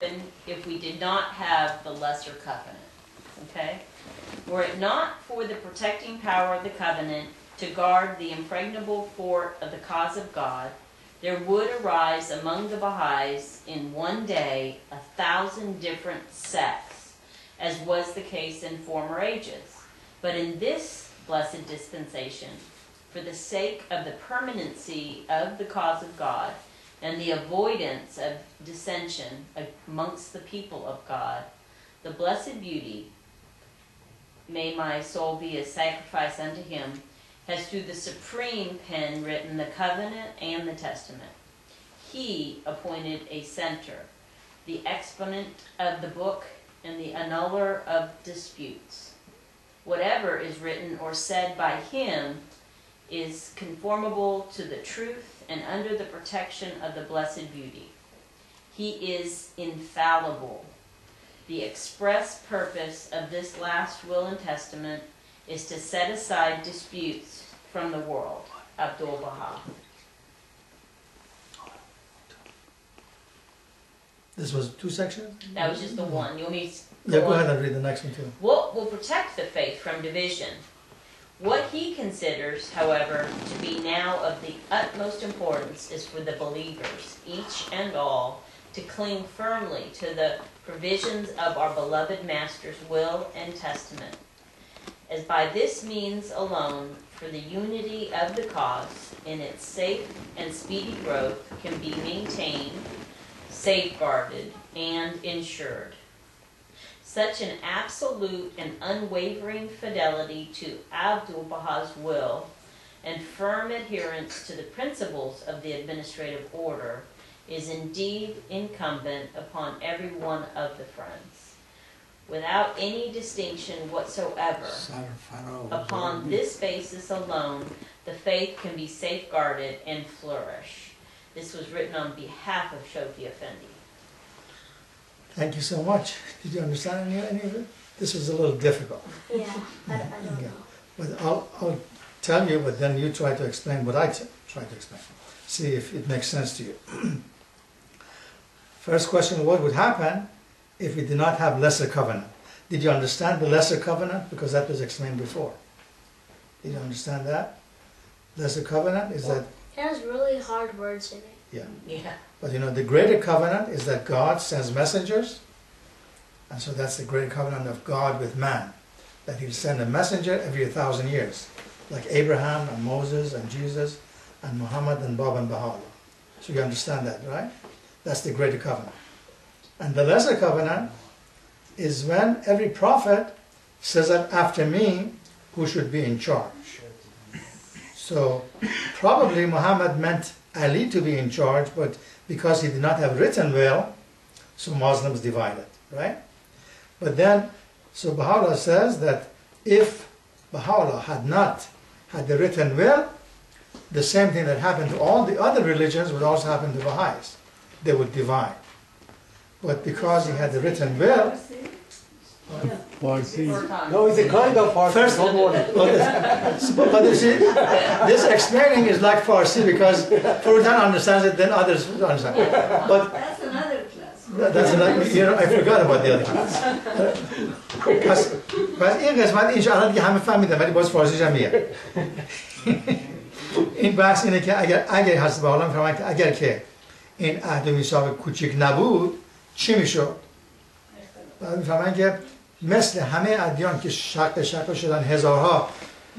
if we did not have the lesser covenant. Okay? Were it not for the protecting power of the covenant to guard the impregnable fort of the cause of God, there would arise among the Baha'is in one day 1,000 different sects, as was the case in former ages. But in this blessed dispensation, for the sake of the permanency of the cause of God and the avoidance of dissension amongst the people of God, the blessed beauty, may my soul be a sacrifice unto him, has through the supreme pen written the covenant and the testament. He appointed a center, the exponent of the book and the annuller of disputes. Whatever is written or said by him is conformable to the truth and under the protection of the blessed beauty. He is infallible. The express purpose of this last will and testament is to set aside disputes from the world. Abdul Baha. This was 2 sections? That was just the one. You want me to go ahead and read the next one too. What will protect the faith from division? What he considers, however, to be now of the utmost importance is for the believers, each and all, to cling firmly to the provisions of our beloved Master's will and testament, as by this means alone, for the unity of the cause in its safe and speedy growth can be maintained, safeguarded, and ensured. Such an absolute and unwavering fidelity to Abdu'l-Baha's will and firm adherence to the principles of the administrative order is indeed incumbent upon every one of the friends. Without any distinction whatsoever, upon this basis alone, the faith can be safeguarded and flourish. This was written on behalf of Shofi Effendi. Thank you so much. Did you understand any of it? This was a little difficult. Yeah, I don't know. But I'll tell you, but then you try to explain what I try to explain. See if it makes sense to you. First question, what would happen if we did not have lesser covenant? Did you understand the lesser covenant? Because that was explained before. Did you understand that? Lesser covenant is that... It has really hard words in it. Yeah. But you know, the greater covenant is that God sends messengers. And so that's the greater covenant of God with man. That he'll send a messenger every 1,000 years. Like Abraham and Moses and Jesus and Muhammad and Bab and Baha'u'llah. So you understand that, right? That's the greater covenant. And the lesser covenant is when every prophet says that after me, who should be in charge. So probably Muhammad meant Ali to be in charge, but because he did not have written will, so Muslims divided, right? But then, so Baha'u'llah says that if Baha'u'llah had not had the written will, the same thing that happened to all the other religions would also happen to Baha'is. They would divide. But because he had the written will, Farsi. No, it's a kind of Farsi. First, but you see, this explaining is like Farsi because Forutan understands it, then others understand. But that's another class. That's another, you know, I forgot about the other class. پس این قسمت اینجا الان دیگه همه فهمیدن ولی باز فارسیش هم میگه. این بحث اینه که اگر هست به حالا میفهمن که اگر که این عهد و میثاق کوچیک نبود چی میشد؟ بعد میفهمن که مثل همه ادیان که شق شدن هزارها،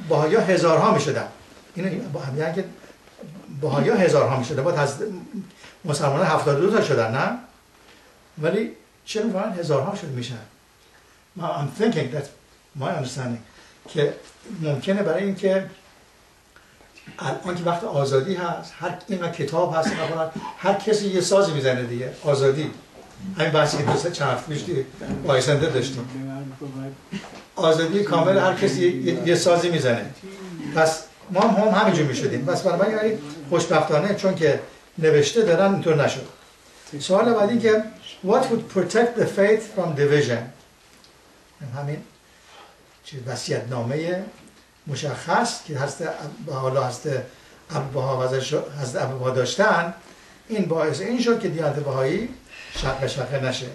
بهائی‌ها هزارها میشدن. اینو میگن که بهائی‌ها هزارها میشدن، بعد از مسلمانان 72 تا شدن، نه؟ ولی چرا میفهمن هزارها شد میشن؟ I'm thinking that's my understanding که ممکنه برای اینکه الان که وقت آزادی هست، هر اینقدر کتاب هست، هر کسی یه سازی میزنه دیگه، آزادی. همین بحثی که دوست چند هفته پیش بایسنده داشتیم. آزادی کامل، هر کسی یه سازی میزنه. پس ما هم همینجور میشدیم. پس برای من خوشبختانه چون که نوشته دارن اینطور نشد. سوال بعد این که what would protect the faith from division؟ همین وصیت‌نامه مشخص که هست حالا هست ابوبها و هست ابوبها داشتن، این باعث این شد که دیانت بهایی شق نشه